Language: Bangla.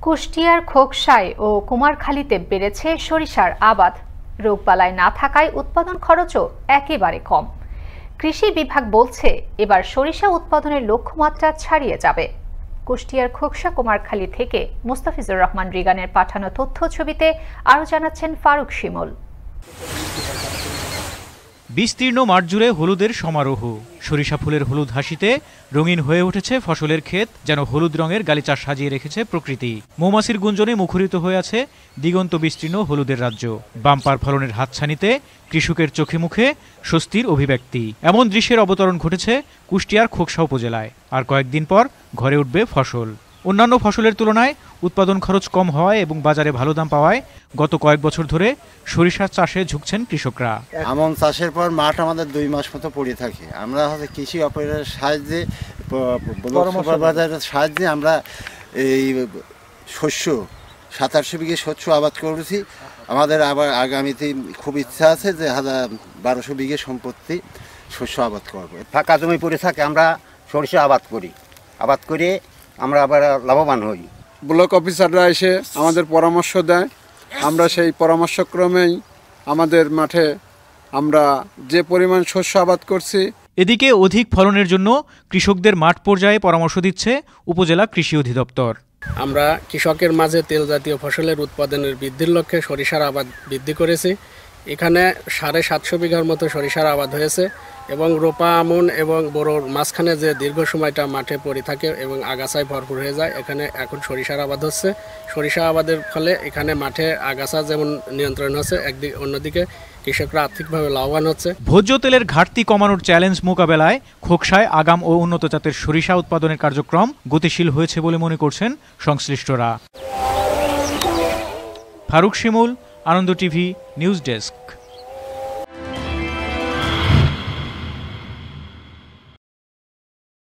কুষ্টিয়ার খোকসায় ও কুমারখালীতে বেড়েছে সরিষার আবাদ। রোগবালাই না থাকায় উৎপাদন খরচও একেবারে কম। কৃষি বিভাগ বলছে এবার সরিষা উৎপাদনের লক্ষ্যমাত্রা ছাড়িয়ে যাবে। কুষ্টিয়ার খোকসা কুমারখালী থেকে মুস্তাফিজুর রহমান রিগানের পাঠানো তথ্য ছবিতে আরও জানাচ্ছেন ফারুক শিমুল। বিস্তীর্ণ মাঠ জুড়ে হলুদের সমারোহ। সরিষা ফুলের হলুদ হাসিতে রঙিন হয়ে উঠেছে ফসলের ক্ষেত, যেন হলুদ রঙের গালিচা সাজিয়ে রেখেছে প্রকৃতি। মৌমাছির গুঞ্জনে মুখরিত হয়ে আছে দিগন্ত বিস্তীর্ণ হলুদের রাজ্য। বাম্পার ফলনের হাতছানিতে কৃষকের চোখে মুখে স্বস্তির অভিব্যক্তি। এমন দৃশ্যের অবতরণ ঘটেছে কুষ্টিয়ার খোকসা উপজেলায়। আর কয়েকদিন পর ঘরে উঠবে ফসল। অন্যান্য ফসলের তুলনায় উৎপাদন খরচ কম হওয়ায় এবং বাজারে ভালো দাম পাওয়ায় গত কয়েক বছর ধরে সরিষা চাষে ঝুঁকছেন কৃষকরা। আমন চাষের পর মাঠ আমাদের 2 মাস মতো পড়ে থাকে। আমরা কৃষি অপারেটরের সাহায্যে সাহায্যে আমরা এই শস্য 2700 বিঘে শস্য আবাদ করেছি। আমাদের আবার আগামীতে খুব ইচ্ছা আছে যে 1200 বিঘে সম্পত্তি শস্য আবাদ করবো। ফাঁকা জমি পড়ে থাকে, আমরা সরিষা আবাদ করি। আবাদ করে আমরা আবার লাভবান হই। ব্লক অফিসাররা এসে আমাদের পরামর্শ দেয়, আমরা সেই পরামর্শক্রমেই আমাদের মাঠে আমরা যে পরিমাণ শস্য আবাদ করছি। এদিকে অধিক ফলনের জন্য কৃষকদের মাঠ পর্যায়ে পরামর্শ দিচ্ছে উপজেলা কৃষি অধিদপ্তর। আমরা কৃষকের মাঝে তেল জাতীয় ফসলের উৎপাদনের বৃদ্ধির লক্ষ্যে সরিষার আবাদ বৃদ্ধি করেছি। এখানে 750 বিঘার মতো সরিষার আবাদ হয়েছে এবং রোপা আমন এবং বড়োর মাঝখানে যে দীর্ঘ সময়টা মাঠে পড়ে থাকে এবং আগাছায় ভরপুর হয়ে যায়, এখানে এখন সরিষার আবাদ হচ্ছে। সরিষা আবাদের ফলে এখানে মাঠে আগাছা যেমন নিয়ন্ত্রণ হচ্ছে, অন্যদিকে কৃষকরা আর্থিকভাবে লাভবান হচ্ছে। ভোজ্য তেলের ঘাটতি কমানোর চ্যালেঞ্জ মোকাবেলায় খোকসায় আগাম ও উন্নত জাতের সরিষা উৎপাদনের কার্যক্রম গতিশীল হয়েছে বলে মনে করছেন সংশ্লিষ্টরা। ফারুক শিমুল, আনন্দ টিভি, নিউজ ডেস্ক।